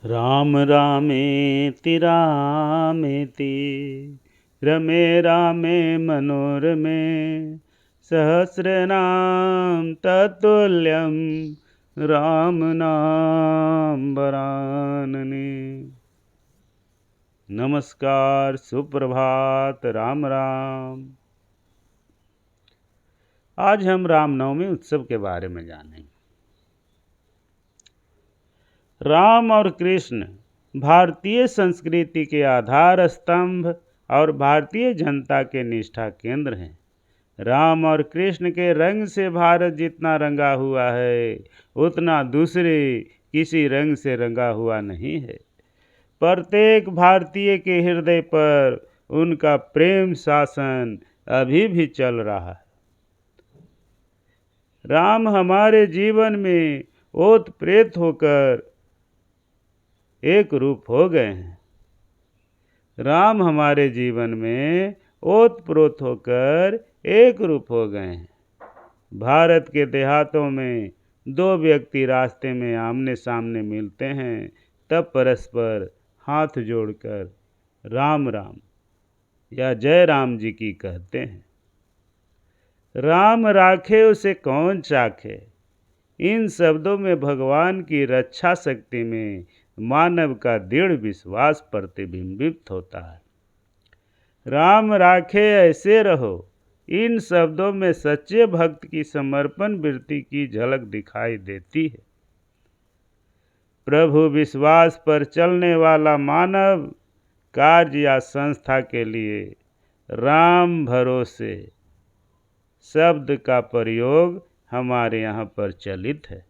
राम रामेति रामेति रमे रामे मनोरमे सहस्रनाम तत्तुल्यं राम नाम वरानने। नमस्कार, सुप्रभात, राम राम। आज हम रामनवमी उत्सव के बारे में जानेंगे। राम और कृष्ण भारतीय संस्कृति के आधार स्तंभ और भारतीय जनता के निष्ठा केंद्र हैं। राम और कृष्ण के रंग से भारत जितना रंगा हुआ है, उतना दूसरे किसी रंग से रंगा हुआ नहीं है। प्रत्येक भारतीय के हृदय पर उनका प्रेम शासन अभी भी चल रहा है। राम हमारे जीवन में ओत प्रेत होकर एक रूप हो गए हैं। राम हमारे जीवन में ओत प्रोत होकर एक रूप हो गए हैं। भारत के देहातों में दो व्यक्ति रास्ते में आमने सामने मिलते हैं, तब परस्पर हाथ जोड़कर राम राम या जय राम जी की कहते हैं। राम राखे उसे कौन चाखे, इन शब्दों में भगवान की रक्षा शक्ति में मानव का दृढ़ विश्वास प्रतिबिंबित होता है। राम राखे ऐसे रहो, इन शब्दों में सच्चे भक्त की समर्पण वृत्ति की झलक दिखाई देती है। प्रभु विश्वास पर चलने वाला मानव कार्य या संस्था के लिए राम भरोसे शब्द का प्रयोग हमारे यहाँ प्रचलित है।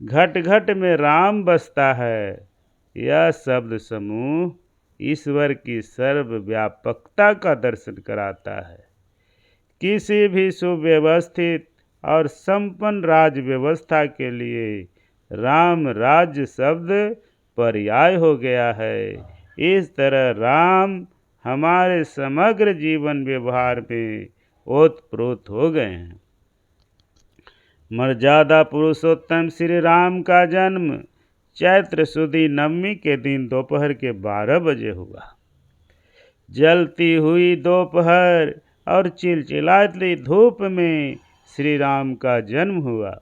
घट घट में राम बसता है, यह शब्द समूह ईश्वर की सर्वव्यापकता का दर्शन कराता है। किसी भी सुव्यवस्थित और संपन्न राज्य व्यवस्था के लिए राम राज्य शब्द पर्याय हो गया है। इस तरह राम हमारे समग्र जीवन व्यवहार में ओतप्रोत हो गए हैं। मर्यादा पुरुषोत्तम श्री राम का जन्म चैत्र सुदी नवमी के दिन दोपहर के 12 बजे हुआ। जलती हुई दोपहर और चिलचिलाती धूप में श्री राम का जन्म हुआ।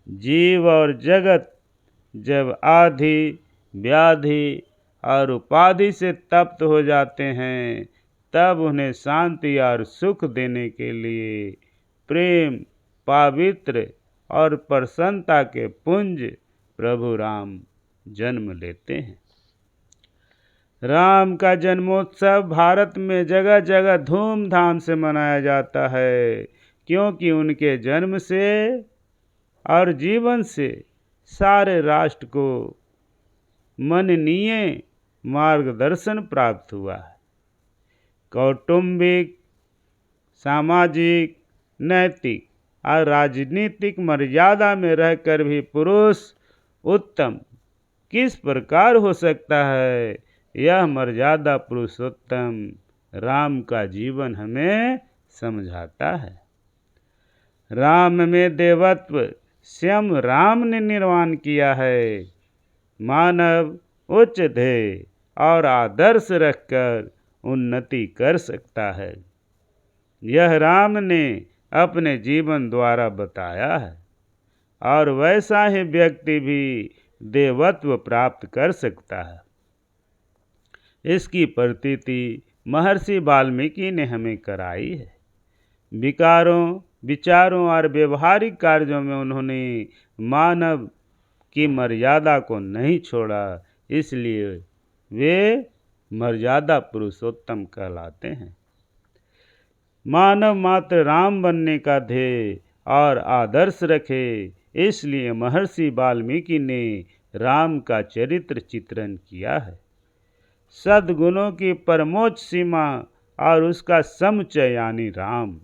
जीव और जगत जब आधि व्याधि और उपाधि से तप्त हो जाते हैं, तब उन्हें शांति और सुख देने के लिए प्रेम, पवित्र और प्रसन्नता के पुंज प्रभु राम जन्म लेते हैं। राम का जन्मोत्सव भारत में जगह जगह धूमधाम से मनाया जाता है, क्योंकि उनके जन्म से और जीवन से सारे राष्ट्र को मननीय मार्गदर्शन प्राप्त हुआ है। कौटुंबिक, सामाजिक, नैतिक और राजनीतिक मर्यादा में रहकर भी पुरुष उत्तम किस प्रकार हो सकता है, यह मर्यादा पुरुषोत्तम राम का जीवन हमें समझाता है। राम में देवत्व स्वयं राम ने निर्माण किया है। मानव उच्च ध्येय और आदर्श रखकर उन्नति कर सकता है, यह राम ने अपने जीवन द्वारा बताया है। और वैसा ही व्यक्ति भी देवत्व प्राप्त कर सकता है। इसकी प्रतीति महर्षि वाल्मीकि ने हमें कराई है। विकारों, विचारों और व्यवहारिक कार्यों में उन्होंने मानव की मर्यादा को नहीं छोड़ा, इसलिए वे मर्यादा पुरुषोत्तम कहलाते हैं। मानव मात्र राम बनने का ध्येय और आदर्श रखे, इसलिए महर्षि वाल्मीकि ने राम का चरित्र चित्रण किया है। सद्गुणों की परमोच्च सीमा और उसका समुच्चय यानी राम।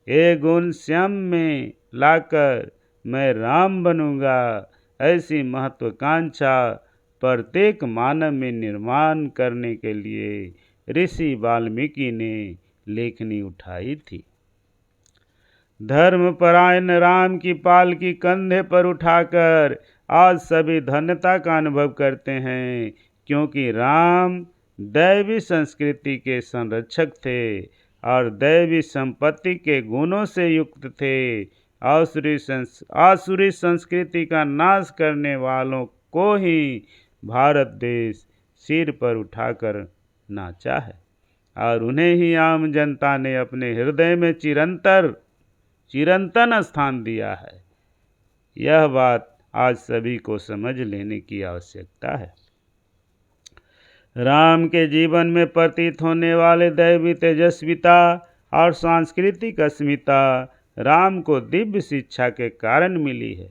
ये गुण स्वयं में लाकर मैं राम बनूंगा, ऐसी महत्वाकांक्षा प्रत्येक मानव में निर्माण करने के लिए ऋषि वाल्मीकि ने लेखनी उठाई थी। धर्मपरायण राम की पालकी कंधे पर उठाकर आज सभी धन्यता का अनुभव करते हैं, क्योंकि राम दैवी संस्कृति के संरक्षक थे और दैवी संपत्ति के गुणों से युक्त थे। आसुरी संस्कृति का नाश करने वालों को ही भारत देश सिर पर उठाकर नाचा है और उन्हें ही आम जनता ने अपने हृदय में चिरंतन स्थान दिया है। यह बात आज सभी को समझ लेने की आवश्यकता है। राम के जीवन में प्रतीत होने वाले दैवी तेजस्विता और सांस्कृतिक अस्मिता राम को दिव्य शिक्षा के कारण मिली है।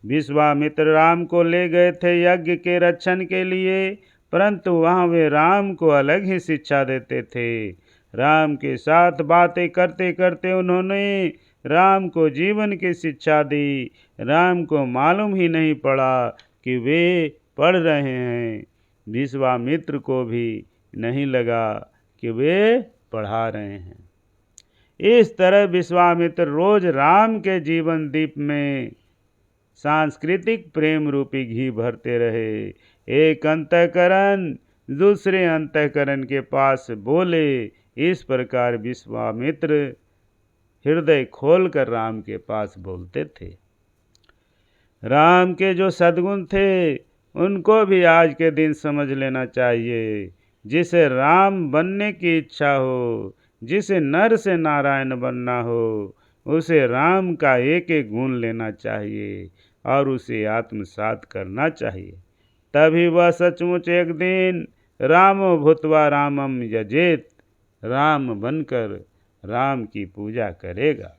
विश्वामित्र राम को ले गए थे यज्ञ के रक्षण के लिए, परंतु वहाँ वे राम को अलग ही शिक्षा देते थे। राम के साथ बातें करते करते उन्होंने राम को जीवन की शिक्षा दी। राम को मालूम ही नहीं पड़ा कि वे पढ़ रहे हैं। विश्वामित्र को भी नहीं लगा कि वे पढ़ा रहे हैं। इस तरह विश्वामित्र रोज राम के जीवन दीप में सांस्कृतिक प्रेम रूपी घी भरते रहे। एक अंतःकरण दूसरे अंतःकरण के पास बोले, इस प्रकार विश्वामित्र हृदय खोलकर राम के पास बोलते थे। राम के जो सद्गुण थे उनको भी आज के दिन समझ लेना चाहिए। जिसे राम बनने की इच्छा हो, जिसे नर से नारायण बनना हो, उसे राम का एक एक गुण लेना चाहिए और उसे आत्मसात करना चाहिए। तभी वह सचमुच एक दिन रामो भूत्वा रामम यजेत, राम बनकर राम की पूजा करेगा।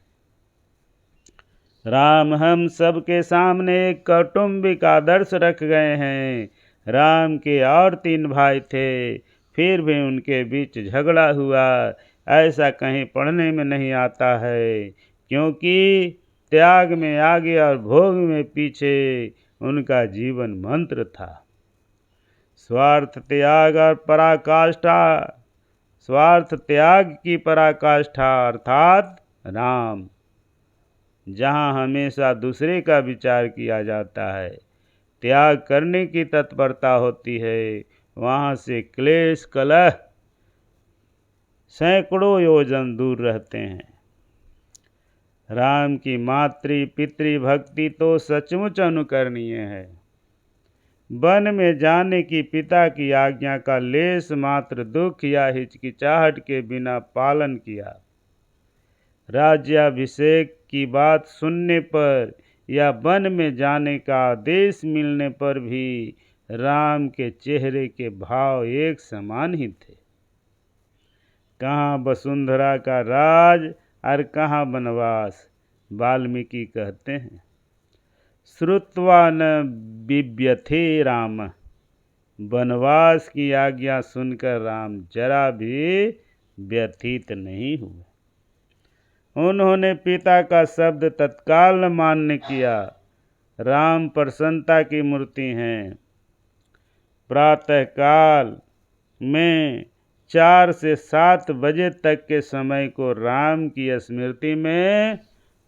राम हम सबके सामने एक कौटुंबिक आदर्श रख गए हैं। राम के और 3 भाई थे, फिर भी उनके बीच झगड़ा हुआ, ऐसा कहीं पढ़ने में नहीं आता है, क्योंकि त्याग में आगे और भोग में पीछे उनका जीवन मंत्र था। स्वार्थ त्याग की पराकाष्ठा अर्थात राम। जहाँ हमेशा दूसरे का विचार किया जाता है, त्याग करने की तत्परता होती है, वहाँ से क्लेश कलह सैकड़ों योजन दूर रहते हैं। राम की मातृ पितृ भक्ति तो सचमुच अनुकरणीय है। वन में जाने की पिता की आज्ञा का लेस मात्र दुख या हिचकिचाहट के बिना पालन किया। राज्याभिषेक की बात सुनने पर या वन में जाने का आदेश मिलने पर भी राम के चेहरे के भाव एक समान ही थे। कहाँ वसुंधरा का राज और कहाँ वनवास। वाल्मीकि कहते हैं, श्रुत्वा न बिव्यथे राम। वनवास की आज्ञा सुनकर राम जरा भी व्यथित नहीं हुए। उन्होंने पिता का शब्द तत्काल न मान्य किया। राम प्रसन्नता की मूर्ति हैं। प्रातःकाल में 4 से 7 बजे तक के समय को राम की स्मृति में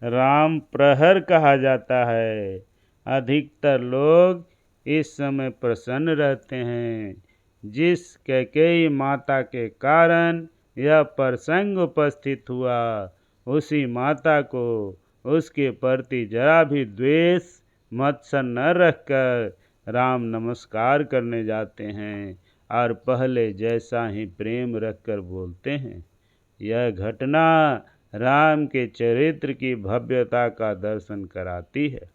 राम प्रहर कहा जाता है। अधिकतर लोग इस समय प्रसन्न रहते हैं। जिस कैकेयी माता के कारण यह प्रसंग उपस्थित हुआ, उसी माता को उसके प्रति जरा भी द्वेष मत्सर न रखकर राम नमस्कार करने जाते हैं और पहले जैसा ही प्रेम रखकर बोलते हैं। यह घटना राम के चरित्र की भव्यता का दर्शन कराती है।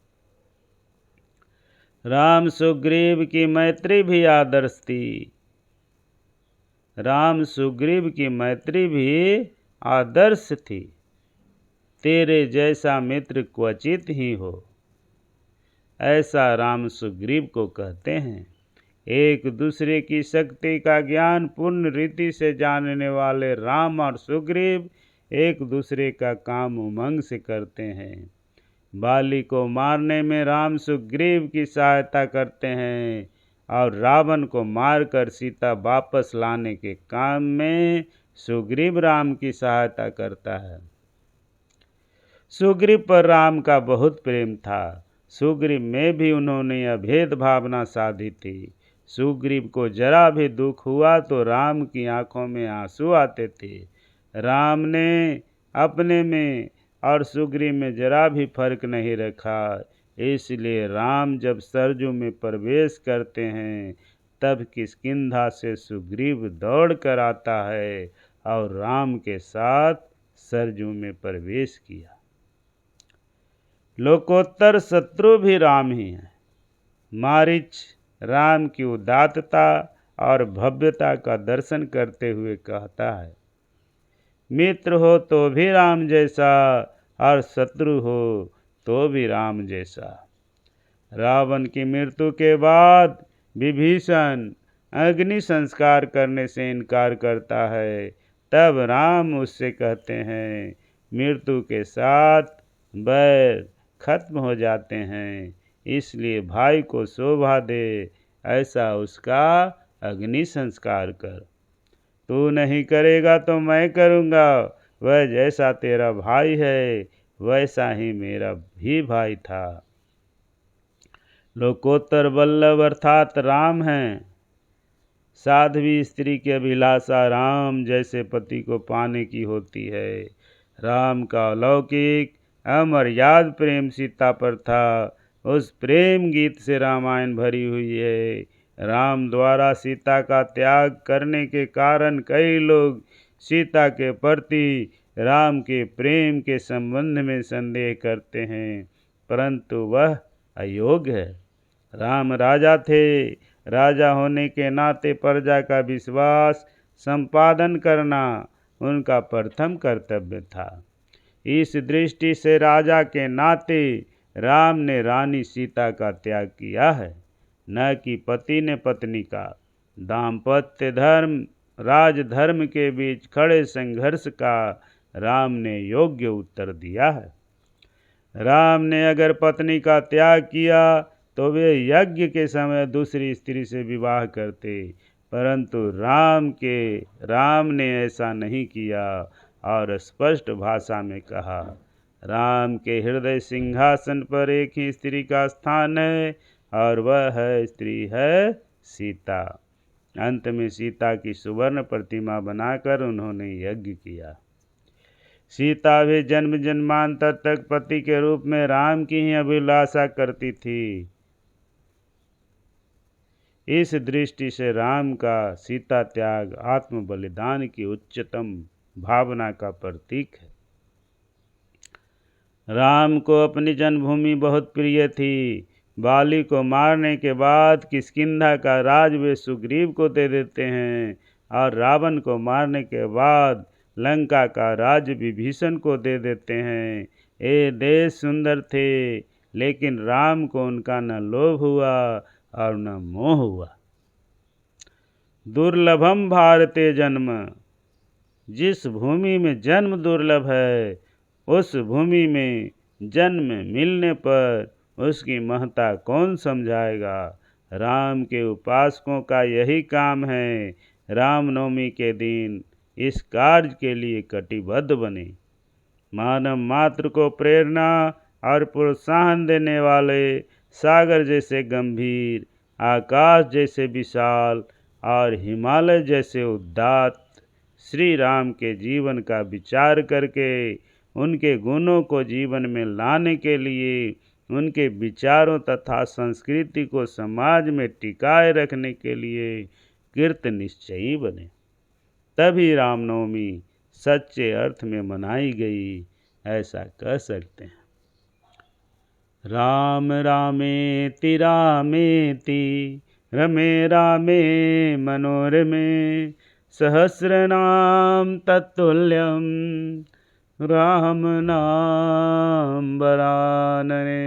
राम सुग्रीव की मैत्री भी आदर्श थी। राम सुग्रीव की मैत्री भी आदर्श थी। तेरे जैसा मित्र क्वचित ही हो, ऐसा राम सुग्रीव को कहते हैं। एक दूसरे की शक्ति का ज्ञान पूर्ण रीति से जानने वाले राम और सुग्रीव एक दूसरे का काम उमंग से करते हैं। बाली को मारने में राम सुग्रीव की सहायता करते हैं और रावण को मारकर सीता वापस लाने के काम में सुग्रीव राम की सहायता करता है। सुग्रीव पर राम का बहुत प्रेम था। सुग्रीव में भी उन्होंने अभेद भावना साधी थी। सुग्रीव को जरा भी दुख हुआ तो राम की आंखों में आंसू आते थे। राम ने अपने में और सुग्रीव में जरा भी फर्क नहीं रखा। इसलिए राम जब सरजू में प्रवेश करते हैं तब किष्किंधा से सुग्रीव दौड़ कर आता है और राम के साथ सरजू में प्रवेश किया। लोकोत्तर शत्रु भी राम ही है। मारीच राम की उदात्तता और भव्यता का दर्शन करते हुए कहता है, मित्र हो तो भी राम जैसा और शत्रु हो तो भी राम जैसा। रावण की मृत्यु के बाद विभीषण अग्नि संस्कार करने से इनकार करता है। तब राम उससे कहते हैं, मृत्यु के साथ बैर खत्म हो जाते हैं, इसलिए भाई को शोभा दे ऐसा उसका अग्नि संस्कार कर। तू नहीं करेगा तो मैं करूँगा। वह जैसा तेरा भाई है वैसा ही मेरा भी भाई था। लोकोत्तर वल्लभ अर्थात राम हैं। साध्वी स्त्री की अभिलाषा राम जैसे पति को पाने की होती है। राम का अलौकिक अमर्याद प्रेम सीता पर था। उस प्रेम गीत से रामायण भरी हुई है। राम द्वारा सीता का त्याग करने के कारण कई लोग सीता के प्रति राम के प्रेम के संबंध में संदेह करते हैं, परंतु वह अयोग्य है। राम राजा थे। राजा होने के नाते प्रजा का विश्वास संपादन करना उनका प्रथम कर्तव्य था। इस दृष्टि से राजा के नाते राम ने रानी सीता का त्याग किया है, न कि पति ने पत्नी का। दाम्पत्य धर्म राजधर्म के बीच खड़े संघर्ष का राम ने योग्य उत्तर दिया है। राम ने अगर पत्नी का त्याग किया तो वे यज्ञ के समय दूसरी स्त्री से विवाह करते, परंतु राम ने ऐसा नहीं किया और स्पष्ट भाषा में कहा, राम के हृदय सिंहासन पर एक ही स्त्री का स्थान है और वह स्त्री है सीता। अंत में सीता की सुवर्ण प्रतिमा बनाकर उन्होंने यज्ञ किया। सीता भी जन्म जन्मांतर तक पति के रूप में राम की ही अभिलाषा करती थी। इस दृष्टि से राम का सीता त्याग आत्म बलिदान की उच्चतम भावना का प्रतीक है। राम को अपनी जन्मभूमि बहुत प्रिय थी। बाली को मारने के बाद किष्किंधा का राज वे सुग्रीव को दे देते हैं और रावण को मारने के बाद लंका का राज विभीषण को दे देते हैं। ये देश सुंदर थे, लेकिन राम को उनका न लोभ हुआ और न मोह हुआ। दुर्लभम भारते जन्म, जिस भूमि में जन्म दुर्लभ है उस भूमि में जन्म मिलने पर उसकी महत्ता कौन समझाएगा। राम के उपासकों का यही काम है। रामनवमी के दिन इस कार्य के लिए कटिबद्ध बने। मानव मात्र को प्रेरणा और प्रोत्साहन देने वाले सागर जैसे गंभीर, आकाश जैसे विशाल और हिमालय जैसे उदात्त श्री राम के जीवन का विचार करके उनके गुणों को जीवन में लाने के लिए, उनके विचारों तथा संस्कृति को समाज में टिकाए रखने के लिए कृत निश्चयी बने। तभी रामनवमी सच्चे अर्थ में मनाई गई, ऐसा कह सकते हैं। राम रामेति रामेति रमे रामे मनोरमे सहस्रनाम तत्तुल्यम राम नाम वरानने।